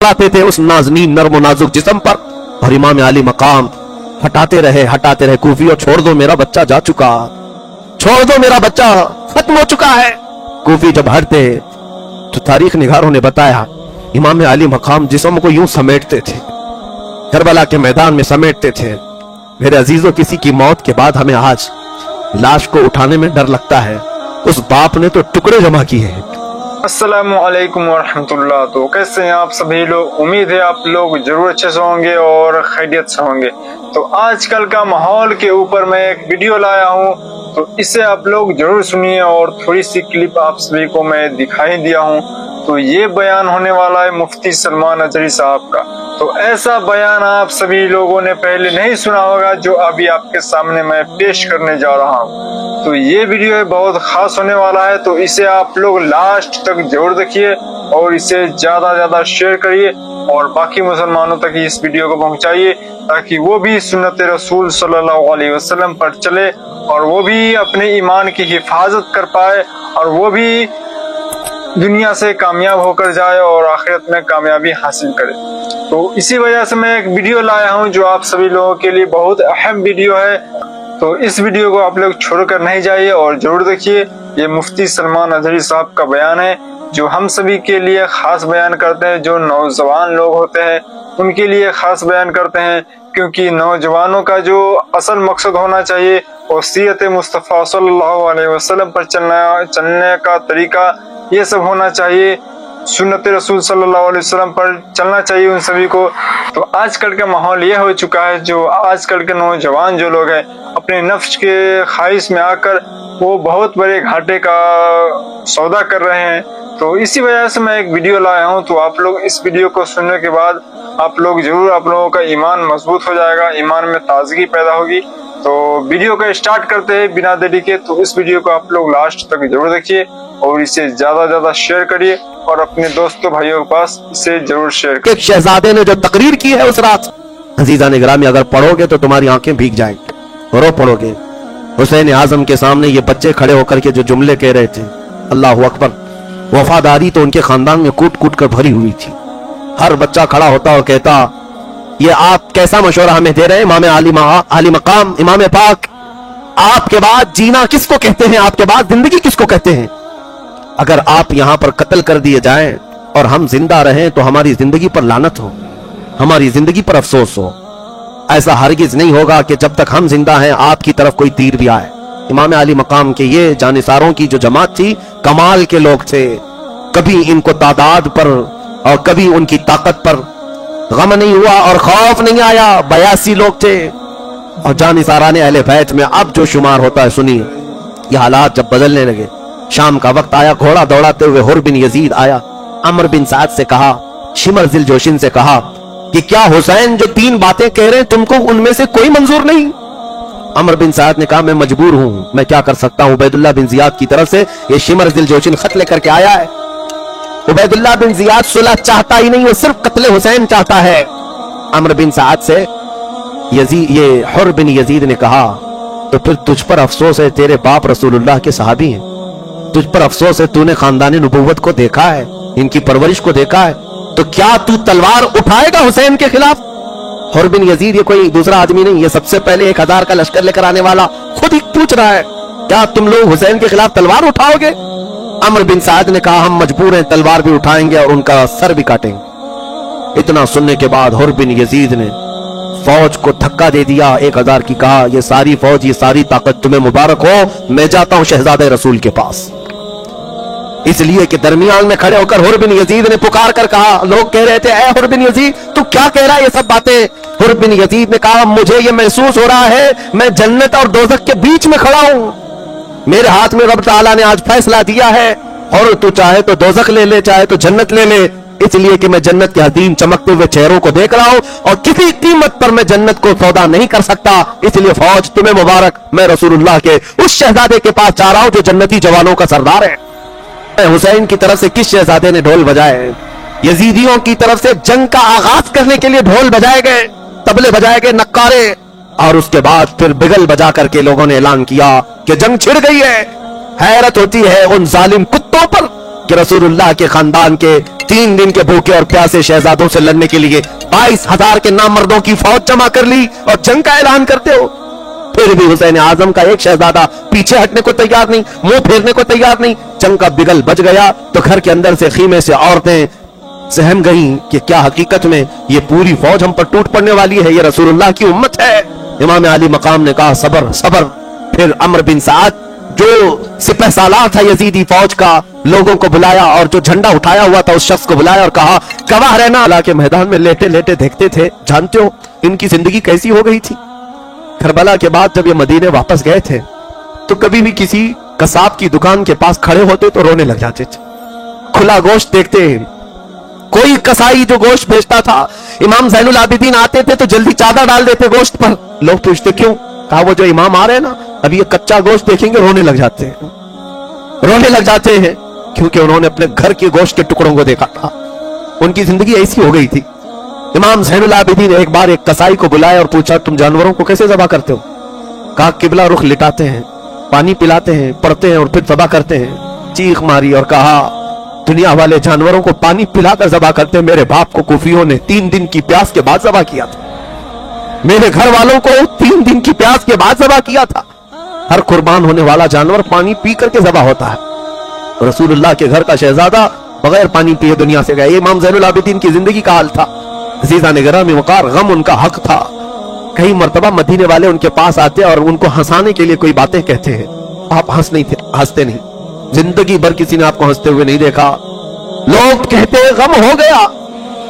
लाते थे उस नाज़नीन नर्म नाजुक जिस्म पर, और इमाम अली मकाम हटाते रहे कूफियों, छोड़ दो मेरा बच्चा जा चुका, छोड़ दो मेरा बच्चा खत्म हो चुका है। कूफी जब हटते तो तारीख निगारों ने बताया इमाम अली मकाम जिस्म को यूं समेटते थे, करबला के मैदान में समेटते थे। मेरे अजीजों, किसी की मौत के बाद हमें आज लाश को उठाने में डर लगता है, उस बाप ने तो टुकड़े जमा किए हैं। अस्सलामु अलैकुम वरहमतुल्लाह। तो कैसे हैं आप सभी लोग? उम्मीद है आप लोग जरूर अच्छे से होंगे और खैरियत से होंगे। तो आजकल का माहौल के ऊपर मैं एक वीडियो लाया हूँ, तो इसे आप लोग जरूर सुनिए और थोड़ी सी क्लिप आप सभी को मैं दिखाई दिया हूँ। तो ये बयान होने वाला है मुफ्ती सलमान अजहरी साहब का। तो ऐसा बयान आप सभी लोगों ने पहले नहीं सुना होगा जो अभी आपके सामने मैं पेश करने जा रहा हूँ। तो ये वीडियो बहुत खास होने वाला है, तो इसे आप लोग लास्ट तक जरूर देखिए और इसे ज्यादा शेयर करिए और बाकी मुसलमानों तक इस वीडियो को पहुंचाइए, ताकि वो भी सुन्नत रसूल सल्लल्लाहु अलैहि वसल्लम पर चले और वो भी अपने ईमान की हिफाजत कर पाए और वो भी दुनिया से कामयाब होकर जाए और आखिरत में कामयाबी हासिल करे। तो इसी वजह से मैं एक वीडियो लाया हूं जो आप सभी लोगों के लिए बहुत अहम वीडियो है। तो इस वीडियो को आप लोग छोड़कर नहीं जाइए और जरूर देखिए। ये मुफ्ती सलमान अजहरी साहब का बयान है जो हम सभी के लिए खास बयान करते हैं, जो नौजवान लोग होते हैं उनके लिए खास बयान करते हैं, क्योंकि नौजवानों का जो असल मकसद होना चाहिए वो सीरत मुस्तफ़ा सल्लल्लाहु अलैहि वसल्लम पर चलने का तरीका ये सब होना चाहिए, सुन्नत रसूल सल्लल्लाहु अलैहि वसल्लम पर चलना चाहिए उन सभी को। तो आजकल का माहौल ये हो चुका है, जो आजकल के नौजवान जो लोग हैं अपने नफ्स के ख्वाहिश में आकर वो बहुत बड़े घाटे का सौदा कर रहे हैं। तो इसी वजह से मैं एक वीडियो लाया हूँ। तो आप लोग इस वीडियो को सुनने के बाद आप लोग जरूर, आप लोगों का ईमान मजबूत हो जाएगा, ईमान में ताजगी पैदा होगी। तो वीडियो को स्टार्ट करते हैं बिना देरी के। तो इस वीडियो को आप लोग लास्ट तक जरूर देखिए और इसे ज्यादा शेयर करिए और अपने दोस्तों भाइयों के पास इसे जरूर शेयर करिए। शहजादे ने जो तकरीर की है उस रात, अजीजान गिरामी, अगर पढ़ोगे तो तुम्हारी आंखें भीग जाएंगी, रो पढ़ोगे। हुसैन आजम के सामने ये बच्चे खड़े होकर के जो जुमले कह रहे थे, अल्लाह अकबर, वफादारी तो उनके खानदान में कूट कूट कर भरी हुई थी। हर बच्चा खड़ा होता और कहता, ये आप कैसा मशवरा हमें दे रहे हैं इमाम अली मकाम, इमाम पाक, आपके बाद जीना किसको कहते हैं, आपके बाद जिंदगी किसको कहते हैं? अगर आप यहां पर कत्ल कर दिए जाएं और हम जिंदा रहें तो हमारी जिंदगी पर लानत हो, हमारी जिंदगी पर अफसोस हो। ऐसा हरगिज नहीं होगा कि जब तक हम जिंदा हैं आपकी तरफ कोई तीर भी आए। इमाम अली मकाम के ये जानिसारों की जो जमात थी, कमाल के लोग थे, कभी इनको तादाद पर और कभी उनकी ताकत पर गम नहीं हुआ और खौफ नहीं आया। 82 लोग थे और जानिसाराने अहले बैत में अब जो शुमार होता है। सुनिए, ये हालात जब बदलने लगे, शाम का वक्त आया, घोड़ा दौड़ाते हुए हुर बिन यजीद आया, अमर बिन साद से कहा, शिमर दिल जोशिन से कहा कि क्या हुसैन जो 3 बातें कह रहे हैं तुमको उनमें से कोई मंजूर नहीं? अमर बिन साद ने कहा, मैं मजबूर हूं, मैं क्या कर सकता हूं। उबैदुल्लाह बिन जियाद की तरफ से ये शिमर दिल जोशिन खत लेकर के आया है। उबैदुल्लाह बिन जियाद सुलह चाहता ही नहीं, वो सिर्फ कत्ले हुसैन चाहता है। अमर बिन साद से ये हुर बिन यजीद ने कहा, तो फिर तुझ पर अफसोस है, तेरे बाप रसूलुल्लाह के सहाबी हैं, तुझ पर अफसोस है, तूने खानदान नबुव्वत को देखा है, इनकी परवरिश को देखा है, तो क्या तू तलवार उठाएगा हुसैन के खिलाफ? हुर बिन यजीद ये कोई दूसरा आदमी नहीं, ये सबसे पहले 1000 का लश्कर लेकर आने वाला खुद ही पूछ रहा है, क्या तुम लोग हुसैन के खिलाफ तलवार उठाओगे? अमर बिन साद ने कहा, हम मजबूर हैं, तलवार भी उठाएंगे और उनका सर भी काटेंगे। इतना सुनने के बाद हुर बिन यजीद ने फौज को धक्का दे दिया, 1000 की, कहा, ये सारी फौज, ये सारी ताकत तुम्हें मुबारक हो, मैं जाता हूं शहजादे रसूल के पास। इसलिए कि दरमियान में खड़े होकर हुर बिन यजीद ने पुकार कर कहा, लोग कह रहे थे, ऐ हुर बिन यजीद, तू क्या कह रहा है ये सब बातें? हुर बिन यजीद ने कहा, मुझे ये महसूस हो रहा है मैं जन्नत और दोज़ख के बीच में खड़ा हूं, मेरे हाथ में रब ताला ने आज फैसला दिया है, और तू चाहे तो दोज़ख ले ले, चाहे तो जन्नत ले ले, इसलिए कि मैं जन्नत के हसीन चमकते हुए चेहरों को देख रहा हूं और किसी कीमत पर मैं जन्नत को सौदा नहीं कर सकता। इसलिए फौज तुम्हें मुबारक, मैं रसूलुल्लाह के उस शहजादे के पास जा रहा हूं जो जन्नती जवानों का सरदार है। हुसैन की तरफ से किस शहजादे ने ढोल बजाए? यजीदियों की तरफ से जंग का आगाज करने के लिए ढोल बजाए गए, तबले बजाए गए, नक्कारे, और उसके बाद फिर बिगल बजा करके लोगों ने ऐलान किया कि जंग छिड़ गई है। हैरत होती है उन जालिम कुत्तों पर कि रसूलुल्लाह के खानदान के 3 दिन के भूखे और प्यासे शहजादों से लड़ने के लिए 22,000 के नामर्दों की फौज जमा कर ली और जंग का ऐलान करते हो। फिर भी हुसैन आजम का एक शहजादा पीछे हटने को तैयार नहीं, मुंह फेरने को तैयार नहीं। जंग का बिगल बज गया तो घर के अंदर से खीमे से औरतें सहम गईं कि क्या हकीकत में ये पूरी फौज हम पर टूट पड़ने वाली है, ये रसूलुल्लाह की उम्मत है। इमाम अली मकाम ने कहा सबर सबर। फिर अमर बिन साद जो सिपह सालार था यजीदी फौज का, लोगों को बुलाया और जो झंडा उठाया हुआ था उस शख्स को बुलाया और कहा गवाह रहना। अल्लाह के मैदान में लेटे लेटे देखते थे, जानते हो इनकी जिंदगी कैसी हो गई थी। करबला के बाद जब ये मदीने वापस गए थे तो कभी भी किसी कसाब की दुकान के पास खड़े होते तो रोने लग जाते थे। खुला गोश्त देखते, कोई कसाई जो गोश्त बेचता था, इमाम ज़ैनुल आबिदीन आते थे तो जल्दी चादर डाल देते गोश्त पर। लोग पूछते क्यों? कहा वो जो इमाम आ रहे हैं ना, अभी ये कच्चा गोश्त देखेंगे रोने लग जाते हैं, रोने लग जाते हैं, क्योंकि उन्होंने अपने घर के गोश्त के टुकड़ों को देखा था। उनकी जिंदगी ऐसी हो गई थी। इमाम ज़ैनुल आबिदीन एक बार एक कसाई को बुलाया और पूछा तुम जानवरों को कैसे ज़बह करते हो? कहा किबला रुख लिटाते हैं, पानी पिलाते हैं, पढ़ते हैं और फिर ज़बह करते हैं। चीख मारी और कहा दुनिया वाले जानवरों को पानी पिलाकर ज़बह करते हैं, मेरे बाप को कुफियों ने 3 दिन की प्यास के बाद ज़बह किया था, मेरे घर वालों को 3 दिन की प्यास के बाद ज़बह किया था। हर कुर्बान होने वाला जानवर पानी पी करके ज़बह होता है। रसूलुल्लाह के घर का शहजादा बगैर पानी पिए दुनिया से गया। इमाम ज़ैनुल आबिदीन की जिंदगी का हाल था। अज़ीज़ान गिरामी वक़ार, गम उनका हक था। कई मर्तबा मदीने वाले उनके पास आते और उनको हंसाने के लिए कोई बातें कहते हैं, आप हंसते नहीं, जिंदगी भर किसी ने आपको हंसते हुए नहीं देखा। लोग कहते गम हो गया,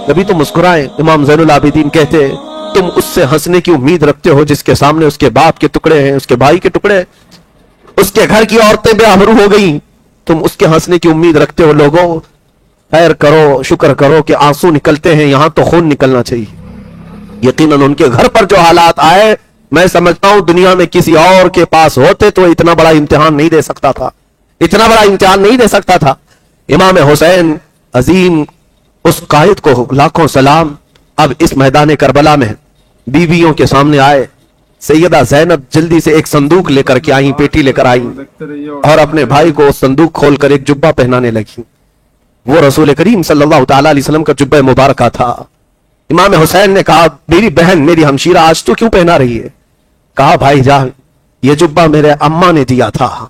कभी तो मुस्कुराए। इमाम ज़ैनुल आबिदीन कहते तुम उससे हंसने की उम्मीद रखते हो जिसके सामने उसके बाप के टुकड़े हैं, उसके भाई के टुकड़े, उसके घर की औरतें बेआबरू हो गई, तुम उसके हंसने की उम्मीद रखते हो। लोगों खैर करो, शुक्र करो कि आंसू निकलते हैं, यहां तो खून निकलना चाहिए। यकीनन उनके घर पर जो हालात आए, मैं समझता हूं दुनिया में किसी और के पास होते तो इतना बड़ा इम्तिहान नहीं दे सकता था, इतना बड़ा इम्तिहान नहीं दे सकता था। इमाम हुसैन अजीम उस कायद को लाखों सलाम। अब इस मैदान करबला में बीवियों के सामने आए। सैयदा ज़ैनब जल्दी से एक संदूक लेकर के आई, पेटी लेकर आई और अपने भाई को संदूक खोलकर एक जुब्बा पहनाने लगी। वो रसूल करीम सल्लल्लाहु तआला अलैहि वसल्लम का जुब्बा मुबारक था। इमाम हुसैन ने कहा मेरी बहन, मेरी हमशीरा, आज तो क्यों पहना रही है? कहा भाई जान, ये जुब्बा मेरे अम्मा ने दिया था,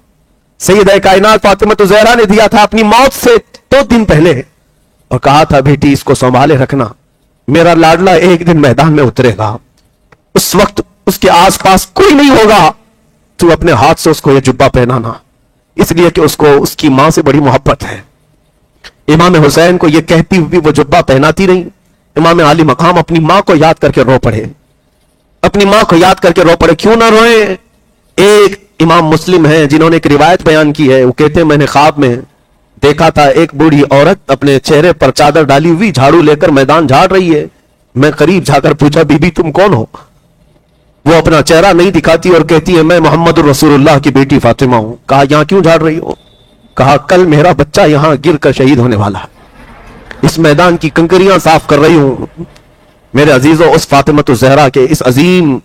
सैयदा कायनात फातिमा ज़हरा ने दिया था अपनी मौत से 2 दिन पहले, और कहा था बेटी इसको संभाले रखना, मेरा लाडला एक दिन मैदान में उतरेगा, उस वक्त उसके आसपास कोई नहीं होगा, तू अपने हाथ से उसको यह जुब्बा पहनाना, इसलिए कि उसको उसकी मां से बड़ी मोहब्बत है। इमाम हुसैन को यह कहती हुई वो जुब्बा पहनाती रही। इमाम अली मकाम अपनी मां को याद करके रो पड़े, अपनी मां को याद करके रो पड़े। क्यों ना रोए? एक इमाम मुस्लिम है जिन्होंने एक रिवायत बयान की है, वो कहते हैं मैंने ख्वाब में देखा था एक बूढ़ी औरत अपने चेहरे पर चादर डाली हुई झाड़ू लेकर मैदान झाड़ रही है। मैं करीब जाकर पूछा बीबी तुम कौन हो? वो अपना चेहरा नहीं दिखाती और कहती है मैं मोहम्मद रसूलुल्लाह की बेटी फातिमा हूं। कहा यहां क्यों झाड़ रही हो? कहा कल मेरा बच्चा यहां गिर कर शहीद होने वाला है, इस मैदान की कंकरियां साफ कर रही हूं। मेरे अजीजों, उस फातिमा ज़हरा के इस अजीम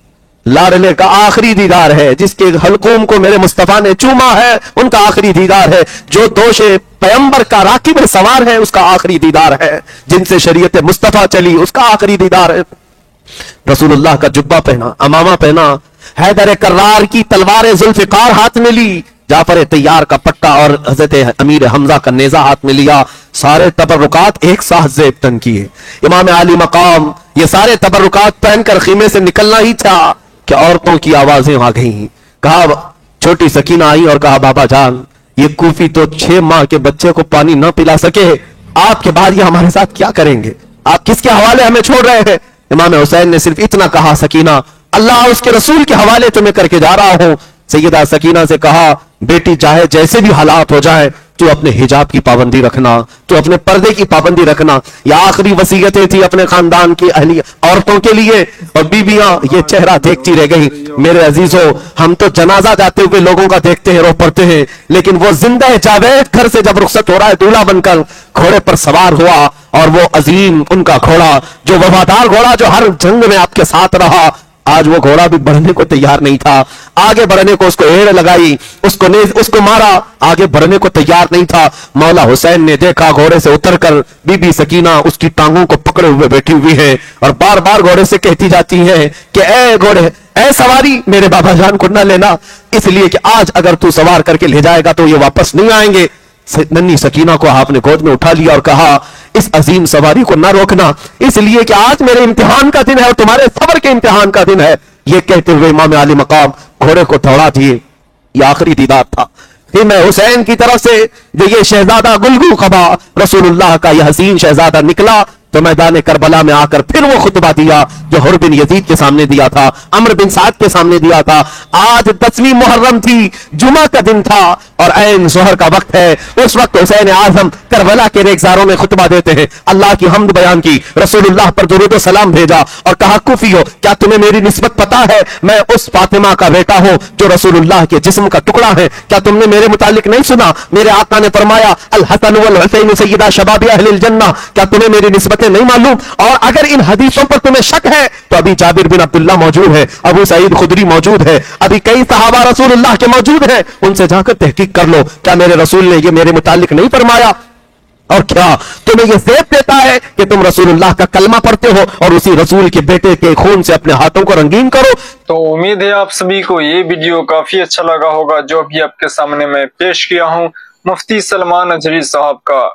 लाडले का आखिरी दीदार है, जिसके हलकूम को मेरे मुस्तफा ने चूमा है, उनका आखिरी दीदार है। जो दोषे पैगंबर का राकिब सवार है उसका आखिरी दीदार है, जिनसे शरीयत मुस्तफा चली उसका आखिरी दीदार है। रसूलुल्लाह का जुब्बा पहना, अमामा पहना, हैदर कर्रार की तलवार जुल्फिकार हाथ में ली, जाफर तैयार का पट्टा और हजरत अमीर हमजा का नेजा हाथ में लिया। सारे तबरुकात एक साथ ज़ेब तन किए। इमाम अली मकाम ये सारे तबरुकात पहनकर खीमे से निकलना ही था कि औरतों की आवाजें आ गई। कहा छोटी सकीना आई और कहा बाबा जान, ये कूफी तो 6 माह के बच्चे को पानी ना पिला सके, आपके बाद ये हमारे साथ क्या करेंगे? आप किसके हवाले हमें छोड़ रहे हैं? इमाम हुसैन ने सिर्फ इतना कहा सकीना अल्लाह उसके रसूल के हवाले तुम्हें करके जा रहा हूं। सैयदा सकीना से कहा बेटी चाहे जैसे भी हालात हो जाए तू अपने हिजाब की पाबंदी रखना, तू अपने पर्दे की पाबंदी रखना। ये आखिरी वसीयतें थी अपने खानदान की अहली औरतों के लिए। और बीबियां ये चेहरा देखती रह गई। मेरे अजीजों, हम तो जनाजा जाते हुए लोगों का देखते हैं, रो पड़ते हैं, लेकिन वो जिंदा जावेद घर से जब रुखसत हो रहा है दूल्हा बनकर, घोड़े पर सवार हुआ, और वो अजीम उनका घोड़ा, जो वफादार घोड़ा जो हर जंग में आपके साथ रहा, आज वो घोड़ा भी बढ़ने को तैयार नहीं था, आगे बढ़ने को उसको एड़ लगाई, उसको मारा, आगे बढ़ने को तैयार नहीं था। मौला हुसैन ने देखा घोड़े से उतरकर बीबी सकीना उसकी टांगों को पकड़े हुए बैठी हुई है और बार बार घोड़े से कहती जाती है कि ए घोड़े, ए सवारी, मेरे बाबा जान को न लेना, इसलिए कि आज अगर तू सवार करके ले जाएगा तो ये वापस नहीं आएंगे। नन्ही सकीना को आपने गोद में उठा लिया और कहा इस अजीम सवारी को ना रोकना, इसलिए कि आज मेरे इम्तिहान का दिन है और तुम्हारे सबर के इम्तिहान का दिन है। ये कहते हुए इमाम आली मकाम घोड़े को दौड़ा दिए। ये आखिरी दीदार था। फिर मैं हुसैन की तरफ से जो ये शहजादा गुलगू खबा रसूलुल्लाह का यह हसीन शहजादा निकला तो मैदान करबला में आकर फिर वो खुतबा दिया जो हुर बिन यजीद के सामने दिया था, अम्र बिन साद के सामने दिया था। आज 10वीं मुहर्रम थी, जुमा का दिन था और ऐन ज़ोहर का वक्त है। उस वक्त हुसैन आजम करबला के रेगजारों में खुतबा देते हैं। अल्लाह की हम्द बयान की, रसूलुल्लाह पर दुरूद व सलाम भेजा और कहा कुफियो, क्या तुम्हें मेरी निस्बत पता है? मैं उस फातिमा का बेटा हूं जो रसूलुल्लाह के जिस्म का टुकड़ा है। क्या तुमने मेरे मुतालिक नहीं सुना? मेरे आका ने फरमाया अल हसन वल हुसैन सय्यदा शबाबी अहलिल जन्नह। क्या तुम्हें मेरी निस्बतें नहीं मालूम? और अगर इन हदीसों पर तुम्हें शक है तो अभी जाबिर बिन अब्दुल्लाह मौजूद है, अबू सईद खुदरी मौजूद है, अभी कई सहाबा रसूलुल्लाह के मौजूद हैं, उनसे जाकर तहकीक कर लो। क्या मेरे रसूल ने ये मेरे मुतालिक नहीं फरमाया? और क्या तुम्हें यह सेब देता है कि तुम रसूलुल्लाह का कलमा पढ़ते हो और उसी रसूल के बेटे के खून से अपने हाथों को रंगीन करो? तो उम्मीद है आप सभी को ये वीडियो काफी अच्छा लगा होगा जो अभी आपके सामने मैं पेश किया हूँ मुफ्ती सलमान अजहरी साहब का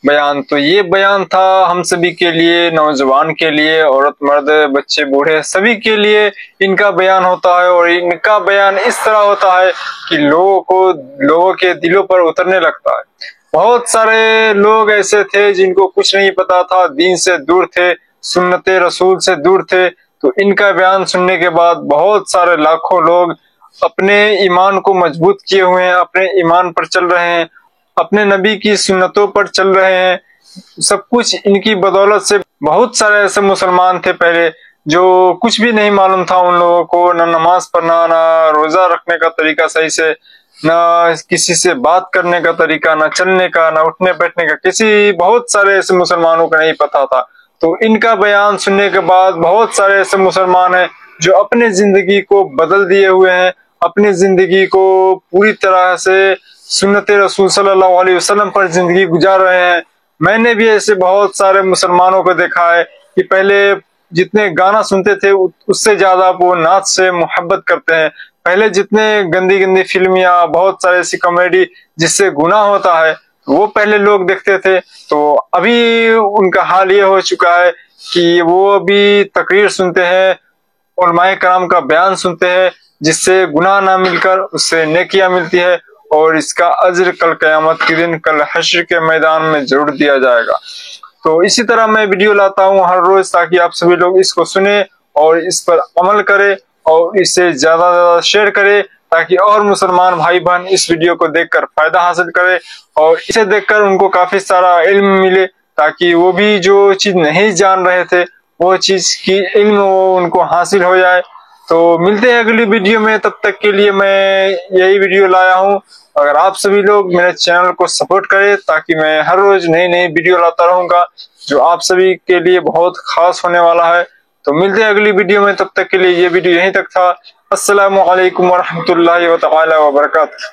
बयान। तो ये बयान था हम सभी के लिए, नौजवान के लिए, औरत मर्द बच्चे बूढ़े सभी के लिए इनका बयान होता है। और इनका बयान इस तरह होता है कि लोगों के दिलों पर उतरने लगता है। बहुत सारे लोग ऐसे थे जिनको कुछ नहीं पता था, दीन से दूर थे, सुन्नते रसूल से दूर थे। तो इनका बयान सुनने के बाद बहुत सारे लाखों लोग अपने ईमान को मजबूत किए हुए हैं, अपने ईमान पर चल रहे हैं, अपने नबी की सुन्नतों पर चल रहे हैं। सब कुछ इनकी बदौलत से। बहुत सारे ऐसे मुसलमान थे पहले जो कुछ भी नहीं मालूम था उन लोगों को, न नमाज पढ़ना, न रोजा रखने का तरीका सही से, न किसी से बात करने का तरीका, न चलने का, न उठने बैठने का, बहुत सारे ऐसे मुसलमानों को नहीं पता था। तो इनका बयान सुनने के बाद बहुत सारे ऐसे मुसलमान हैं जो अपने जिंदगी को बदल दिए हुए हैं, अपनी जिंदगी को पूरी तरह से सुन्नते रसूल सल्लल्लाहु अलैहि वसल्लम पर जिंदगी गुजार रहे हैं। मैंने भी ऐसे बहुत सारे मुसलमानों को देखा है कि पहले जितने गाना सुनते थे उससे ज्यादा वो नाच से मोहब्बत करते हैं। पहले जितने गंदी गंदी फिल्म या बहुत सारे ऐसी कॉमेडी जिससे गुनाह होता है वो पहले लोग देखते थे, तो अभी उनका हाल ये हो चुका है कि वो अभी तकरीर सुनते हैं, उलमाए कराम का बयान सुनते हैं जिससे गुनाह ना मिलकर उससे नेकियां मिलती है और इसका अज्र कल क़यामत के दिन, कल हश्र के मैदान में जरूर दिया जाएगा। तो इसी तरह मैं वीडियो लाता हूँ हर रोज ताकि आप सभी लोग इसको सुने और इस पर अमल करें और इसे ज्यादा से ज्यादा शेयर करें ताकि और मुसलमान भाई बहन इस वीडियो को देखकर फायदा हासिल करें और इसे देखकर उनको काफी सारा इल्म मिले ताकि वो भी जो चीज नहीं जान रहे थे वो चीज की इल्म वो उनको हासिल हो जाए। तो मिलते हैं अगली वीडियो में, तब तक के लिए मैं यही वीडियो लाया हूँ। अगर आप सभी लोग मेरे चैनल को सपोर्ट करें ताकि मैं हर रोज नई नई वीडियो लाता रहूंगा जो आप सभी के लिए बहुत खास होने वाला है। तो मिलते हैं अगली वीडियो में, तब तक के लिए ये वीडियो यहीं तक था। अस्सलामु अलैकुम वरहमतुल्लाहि व तआला व बरकातहू।